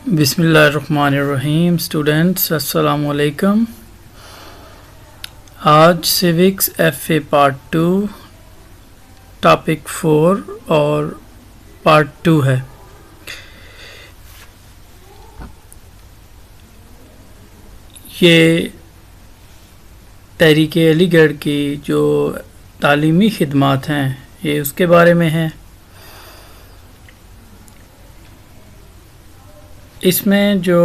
بسم اللہ الرحمن الرحیم. اسٹوڈینٹس السلام علیکم. آج civics F A part 2 topic 4 اور پارٹ 2 ہے. یہ تحریک علی گڑھ کی جو تعلیمی خدمات ہیں یہ اس کے بارے میں ہیں. اس میں جو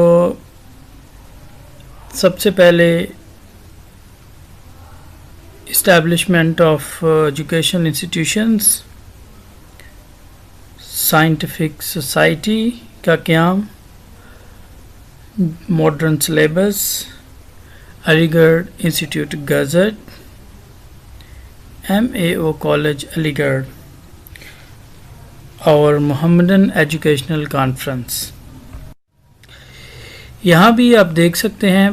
سب سے پہلے establishment of education institutions, scientific society کا قیام، ماڈرن سلیبس، علی گڑھ انسٹیٹیوٹ گزٹ، MAO کالج علی گڑھ اور محمدن ایجوکیشنل کانفرنس. یہاں بھی آپ دیکھ سکتے ہیں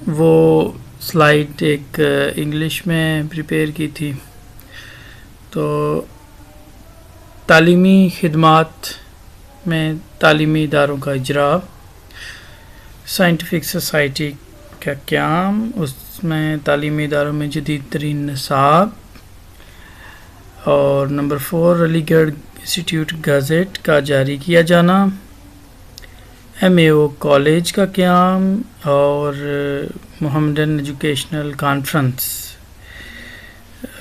وہ سلائیڈ ایک انگلش میں پریپیئر کی تھی. تو تعلیمی خدمات میں تعلیمی اداروں کا اجرا، سائنٹیفک سوسائٹی کا قیام، اس میں تعلیمی اداروں میں جدید ترین نصاب، اور نمبر 4 علی گڑھ انسٹیٹیوٹ گزٹ کا جاری کیا جانا، MAO کالج کا قیام اور محمدن ایجوکیشنل کانفرنس.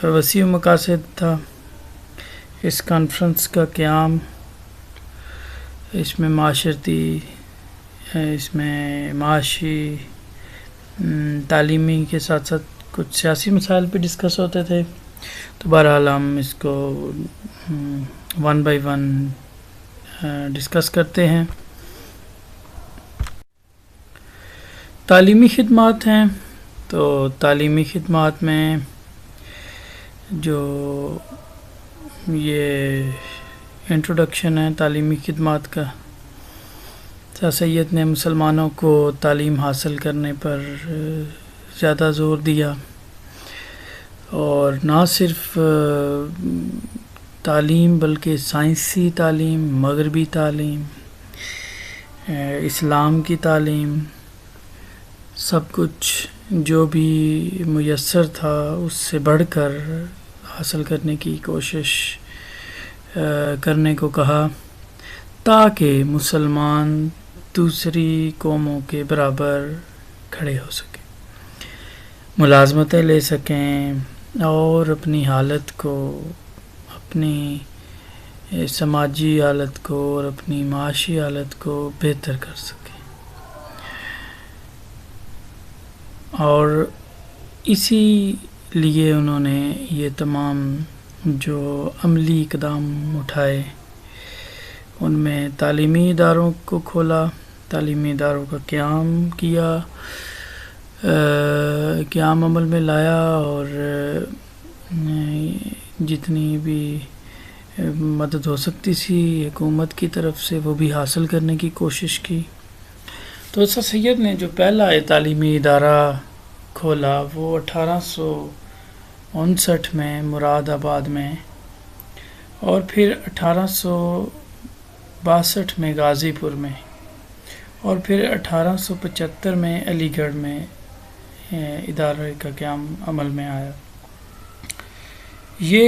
وسیع مقاصد تھا اس کانفرنس کا قیام. اس میں معاشرتی، اس میں معاشی، تعلیمی کے ساتھ ساتھ کچھ سیاسی مسائل پہ ڈسکس ہوتے تھے. تو بہرحال ہم اس کو 1 by 1 ڈسکس کرتے ہیں. تعلیمی خدمات ہیں تو تعلیمی خدمات میں جو یہ انٹروڈکشن ہے تعلیمی خدمات کا، سر سید نے مسلمانوں کو تعلیم حاصل کرنے پر زیادہ زور دیا، اور نہ صرف تعلیم بلکہ سائنسی تعلیم، مغربی تعلیم، اسلام کی تعلیم، سب کچھ جو بھی میسر تھا اس سے بڑھ کر حاصل کرنے کی کوشش کرنے کو کہا، تاکہ مسلمان دوسری قوموں کے برابر کھڑے ہو سکیں، ملازمتیں لے سکیں اور اپنی حالت کو، اپنی سماجی حالت کو اور اپنی معاشی حالت کو بہتر کر سکیں. اور اسی لیے انہوں نے یہ تمام جو عملی اقدام اٹھائے، ان میں تعلیمی اداروں کو کھولا، تعلیمی اداروں کا قیام کیا، قیام عمل میں لایا، اور جتنی بھی مدد ہو سکتی تھی حکومت کی طرف سے وہ بھی حاصل کرنے کی کوشش کی. تو سر سید نے جو پہلا تعلیمی ادارہ کھولا وہ 1859 میں مراد آباد میں، اور پھر 1862 میں غازی پور میں، اور پھر 1875 میں علی گڑھ میں ادارے کا قیام عمل میں آیا. یہ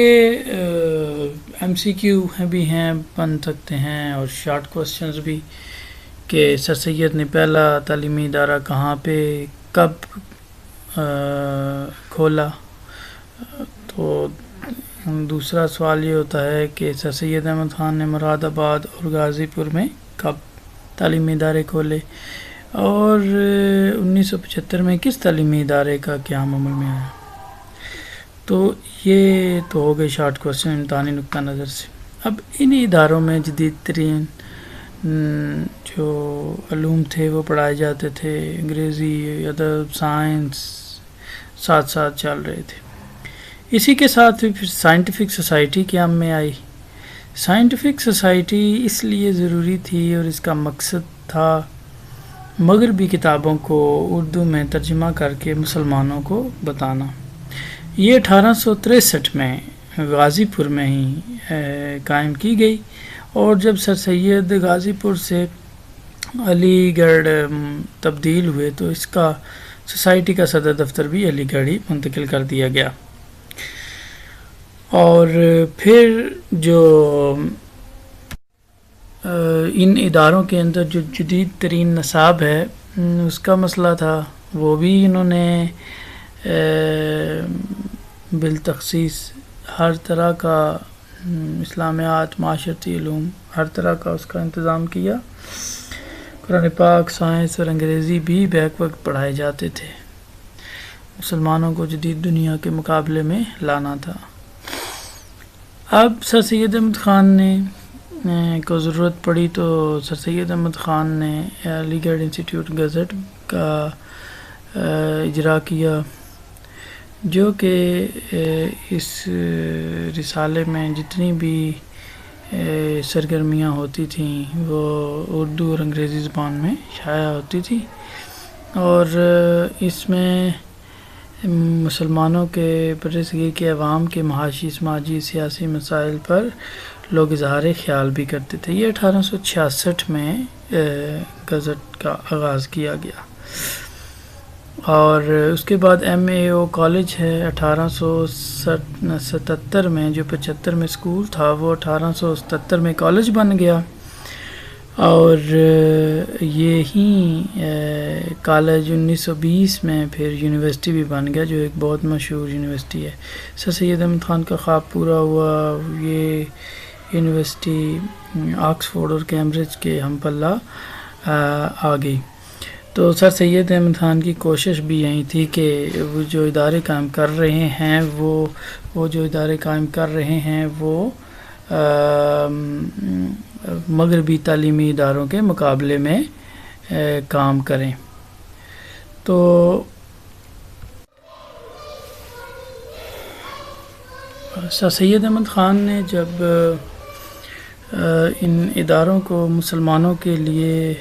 MCQ بھی ہیں، بن سکتے ہیں، اور شارٹ کوسچنز بھی، کہ سر سید نے پہلا تعلیمی ادارہ کہاں پہ کب کھولا. تو دوسرا سوال یہ ہوتا ہے کہ سر سید احمد خان نے مراد آباد اور غازی پور میں کب تعلیمی ادارے کھولے، اور 1975 میں کس تعلیمی ادارے کا قیام عمل میں آیا. تو یہ تو ہو گئے شارٹ کوسچن امتحانی نقطہ نظر سے. اب ان اداروں میں جدید ترین جو علوم تھے وہ پڑھائے جاتے تھے، انگریزی، ادب، سائنس ساتھ ساتھ چل رہے تھے. اسی کے ساتھ پھر سائنٹیفک سوسائٹی قیام میں آئی. سائنٹیفک سوسائٹی اس لیے ضروری تھی اور اس کا مقصد تھا مغربی کتابوں کو اردو میں ترجمہ کر کے مسلمانوں کو بتانا. یہ 1863 میں غازی پور میں ہی قائم کی گئی، اور جب سر سید غازی پور سے علی گڑھ تبدیل ہوئے تو اس کا سوسائٹی کا صدر دفتر بھی علی گڑھ ہی منتقل کر دیا گیا. اور پھر جو ان اداروں کے اندر جو جدید ترین نصاب ہے اس کا مسئلہ تھا، وہ بھی انہوں نے بالتخصیص ہر طرح کا اسلامیات، معاشرتی علوم، ہر طرح کا اس کا انتظام کیا. قرآن پاک، سائنس اور انگریزی بھی بیک وقت پڑھائے جاتے تھے. مسلمانوں کو جدید دنیا کے مقابلے میں لانا تھا. اب سر سید احمد خان نے کو ضرورت پڑی تو سر سید احمد خان نے علی گڑھ انسٹیٹیوٹ گزٹ کا اجرا کیا، جو کہ اس رسالے میں جتنی بھی سرگرمیاں ہوتی تھیں وہ اردو اور انگریزی زبان میں شائع ہوتی تھی. اور اس میں مسلمانوں کے برصغیر کے عوام کے معاشی، سماجی، سیاسی مسائل پر لوگ اظہار خیال بھی کرتے تھے. یہ 1866 میں گزٹ کا آغاز کیا گیا. اور اس کے بعد ایم اے او کالج ہے 1877 میں، جو 75 میں اسکول تھا وہ 1877 میں کالج بن گیا. اور یہی کالج 1920 میں پھر یونیورسٹی بھی بن گیا، جو ایک بہت مشہور یونیورسٹی ہے. سر سید احمد خان کا خواب پورا ہوا. یہ یونیورسٹی آکسفورڈ اور کیمبرج کے ہم پلہ آ گئی. تو سر سید احمد خان کی کوشش بھی یہی تھی کہ وہ جو ادارے قائم کر رہے ہیں وہ مغربی تعلیمی اداروں کے مقابلے میں کام کریں. تو سر سید احمد خان نے جب ان اداروں کو مسلمانوں کے لیے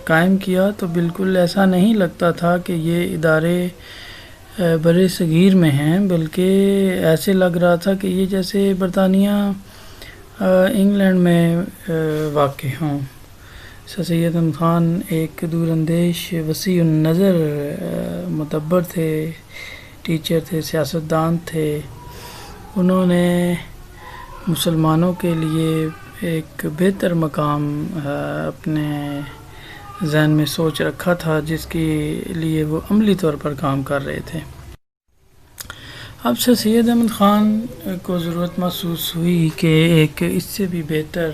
قائم کیا تو بالکل ایسا نہیں لگتا تھا کہ یہ ادارے بر صغیر میں ہیں، بلکہ ایسے لگ رہا تھا کہ یہ جیسے برطانیہ انگلینڈ میں واقع ہوں. سر سید احمد خان ایک دور اندیش، وسیع النظر مدبر تھے، ٹیچر تھے، سیاستدان تھے. انہوں نے مسلمانوں کے لیے ایک بہتر مقام اپنے ذہن میں سوچ رکھا تھا، جس کے لیے وہ عملی طور پر کام کر رہے تھے. اب سر سید احمد خان کو ضرورت محسوس ہوئی کہ ایک اس سے بھی بہتر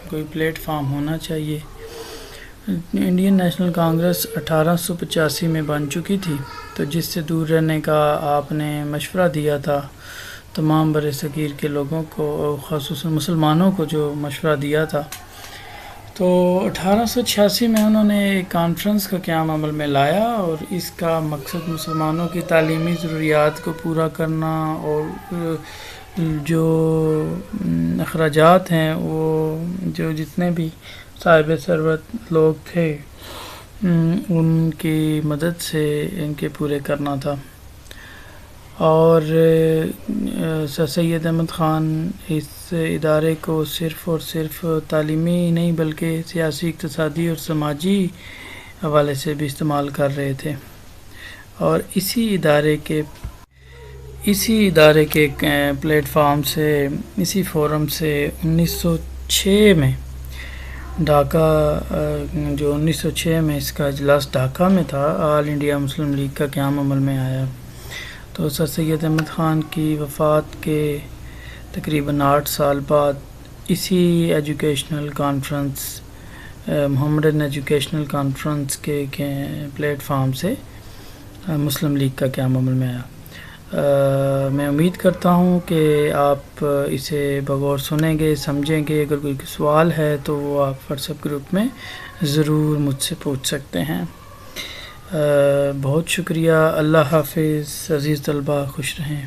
کوئی پلیٹ فارم ہونا چاہیے. انڈین نیشنل کانگریس 1885 میں بن چکی تھی، تو جس سے دور رہنے کا آپ نے مشورہ دیا تھا تمام بر صغیر کے لوگوں کو، خصوصاً مسلمانوں کو جو مشورہ دیا تھا. تو 1886 میں انہوں نے ایک کانفرنس کا قیام عمل میں لایا، اور اس کا مقصد مسلمانوں کی تعلیمی ضروریات کو پورا کرنا، اور جو اخراجات ہیں وہ جو جتنے بھی صاحب ثروت لوگ تھے ان کی مدد سے ان کے پورے کرنا تھا. اور سر سید احمد خان اس ادارے کو صرف اور صرف تعلیمی ہی نہیں بلکہ سیاسی، اقتصادی اور سماجی حوالے سے بھی استعمال کر رہے تھے. اور اسی ادارے کے پلیٹ فارم سے، اسی فورم سے 1906 میں ڈھاکہ، جو 1906 میں اس کا اجلاس ڈھاکہ میں تھا، آل انڈیا مسلم لیگ کا قیام عمل میں آیا. تو سر سید احمد خان کی وفات کے تقریباً 8 سال بعد اسی ایجوکیشنل کانفرنس، محمدن ایجوکیشنل کانفرنس کے پلیٹ فارم سے مسلم لیگ کا قیام عمل میں آیا. میں امید کرتا ہوں کہ آپ اسے بغور سنیں گے، سمجھیں گے. اگر کوئی سوال ہے تو وہ آپ واٹس ایپ گروپ میں ضرور مجھ سے پوچھ سکتے ہیں. بہت شکریہ. اللہ حافظ. عزیز طلبہ خوش رہیں.